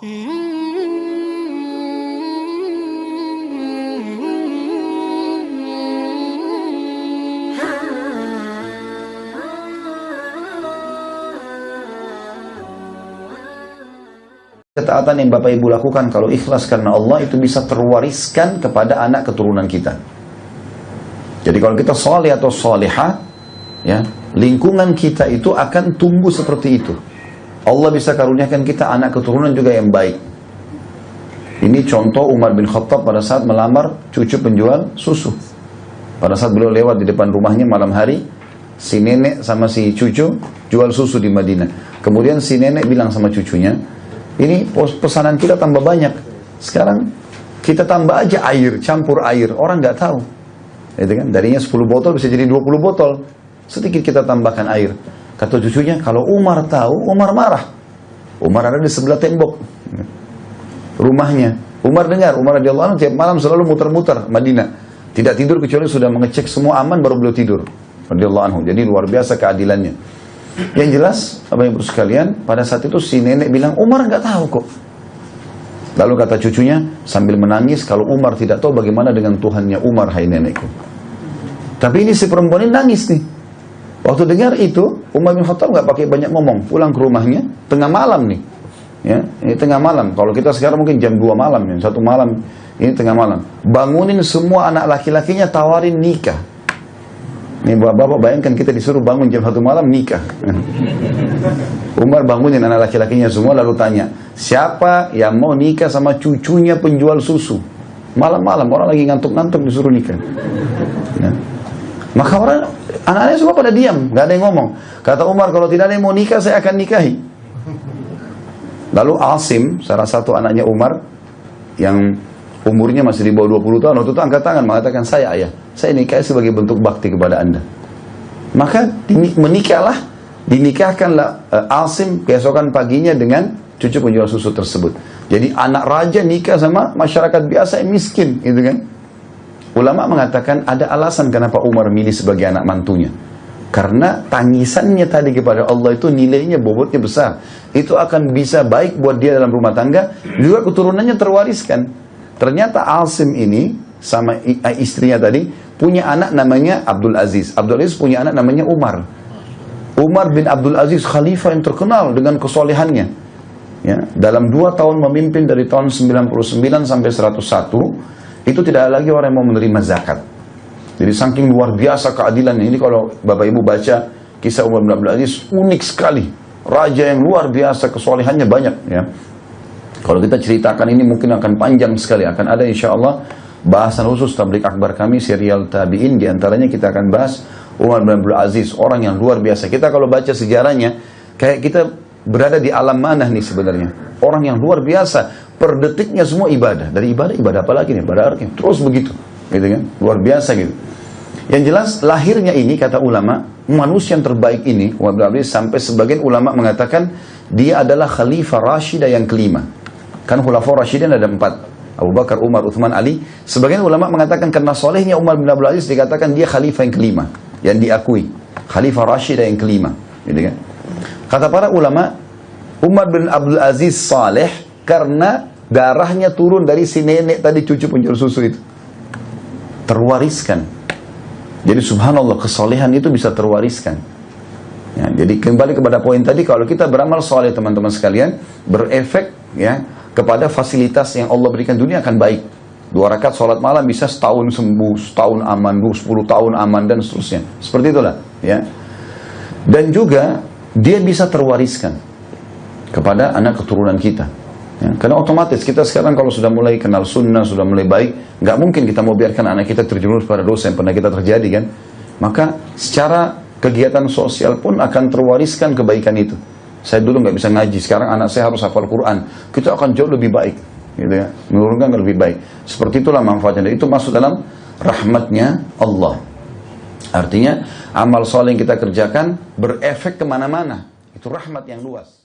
Ketaatan yang Bapak Ibu lakukan kalau ikhlas karena Allah itu bisa terwariskan kepada anak keturunan kita. Jadi kalau kita soleh atau solehah, ya, lingkungan kita itu akan tumbuh seperti itu. Allah bisa karuniakan kita anak keturunan juga yang baik. Ini contoh Umar bin Khattab pada saat melamar cucu penjual susu. Pada saat beliau lewat di depan rumahnya malam hari, si nenek sama si cucu jual susu di Madinah. Kemudian si nenek bilang sama cucunya, ini pesanan kita tambah banyak. Sekarang kita tambah aja air, campur air. Orang nggak tahu. Itu kan? Darinya 10 botol bisa jadi 20 botol. Sedikit kita tambahkan air. Kata cucunya, kalau Umar tahu, Umar marah. Umar ada di sebelah tembok rumahnya. Umar dengar, Umar radhiyallahu anhu tiap malam selalu muter-muter Madinah. Tidak tidur kecuali sudah mengecek semua aman baru beliau tidur. Radhiyallahu anhu. Jadi luar biasa keadilannya. Yang jelas, Bapak Ibu sekalian, pada saat itu si nenek bilang, Umar nggak tahu kok. Lalu kata cucunya sambil menangis, kalau Umar tidak tahu bagaimana dengan Tuhannya Umar, hai nenekku. Tapi ini si perempuan ini nangis nih. Waktu dengar itu, Umar bin Khattab nggak pakai banyak ngomong, pulang ke rumahnya, tengah malam nih. Ya, ini tengah malam. Kalau kita sekarang mungkin jam 2 malam, ya, 1 malam, ini tengah malam. Bangunin semua anak laki-lakinya, tawarin nikah. Nih bapak-bapak bayangkan kita disuruh bangun jam 1 malam nikah. Umar bangunin anak laki-lakinya semua lalu tanya, siapa yang mau nikah sama cucunya penjual susu? Malam-malam orang lagi ngantuk-ngantuk disuruh nikah. Ya. Maka orang, anak-anaknya semua pada diam, gak ada yang ngomong. Kata Umar, kalau tidak ada yang mau nikah saya akan nikahi. Lalu Asim, salah satu anaknya Umar yang umurnya masih di bawah 20 tahun, waktu itu angkat tangan mengatakan, saya ayah, saya nikahi sebagai bentuk bakti kepada anda. Maka dinikahkanlah Asim keesokan paginya dengan cucu penjual susu tersebut. Jadi anak raja nikah sama masyarakat biasa yang miskin, gitu kan. Ulama mengatakan ada alasan kenapa Umar milih sebagai anak mantunya. Karena tangisannya tadi kepada Allah itu nilainya, bobotnya besar. Itu akan bisa baik buat dia dalam rumah tangga, juga keturunannya terwariskan. Ternyata Asim ini sama istrinya tadi punya anak namanya Abdul Aziz. Abdul Aziz punya anak namanya Umar. Umar bin Abdul Aziz khalifah yang terkenal dengan kesolehannya. Ya, dalam 2 tahun memimpin dari tahun 99 sampai 101, itu tidak ada lagi orang yang mau menerima zakat. Jadi saking luar biasa keadilannya. Ini kalau Bapak Ibu baca kisah Umar bin Abdul Aziz, unik sekali. Raja yang luar biasa, kesolehannya banyak, ya. Kalau kita ceritakan ini mungkin akan panjang sekali. Akan ada insya Allah bahasan khusus tablik akbar kami, serial tabi'in. Di antaranya kita akan bahas Umar bin Abdul Aziz, orang yang luar biasa. Kita kalau baca sejarahnya, kayak kita berada di alam mana nih sebenarnya. Orang yang luar biasa, per detiknya semua ibadah. Dari ibadah apa lagi nih? Ibadah artinya terus begitu, gitu kan? Luar biasa gitu. Yang jelas lahirnya ini, kata ulama, manusia yang terbaik ini, Umar bin Abdul Aziz, sampai sebagian ulama mengatakan dia adalah Khalifah Rashidah yang kelima. Kan Khulafaur Rasyidin ada 4, Abu Bakar, Umar, Uthman, Ali. Sebagian ulama mengatakan karena solehnya Umar bin Abdul Aziz dikatakan dia khalifah yang kelima, yang diakui Khalifah Rashidah yang kelima, gitu kan? Kata para ulama, Umar bin Abdul Aziz saleh karena darahnya turun dari si nenek tadi, cucu penjual susu itu, terwariskan. Jadi subhanallah, kesolehan itu bisa terwariskan. Ya, jadi kembali kepada poin tadi, kalau kita beramal soleh teman-teman sekalian, berefek ya kepada fasilitas yang Allah berikan dunia akan baik. 2 rakaat sholat malam bisa setahun sembuh, setahun aman, 10 tahun aman, dan seterusnya. Seperti itulah, ya. Dan juga dia bisa terwariskan kepada anak keturunan kita. Ya, karena otomatis kita sekarang kalau sudah mulai kenal sunnah, sudah mulai baik, nggak mungkin kita mau biarkan anak kita terjerumus pada dosa yang pernah kita terjadi, kan? Maka secara kegiatan sosial pun akan terwariskan kebaikan itu. Saya dulu nggak bisa ngaji, sekarang anak saya harus hafal Quran. Kita akan jauh lebih baik, gitu ya, menurunkan lebih baik. Seperti itulah manfaatnya. Dan itu masuk dalam rahmatnya Allah. Artinya amal soleh yang kita kerjakan berefek kemana-mana. Itu rahmat yang luas.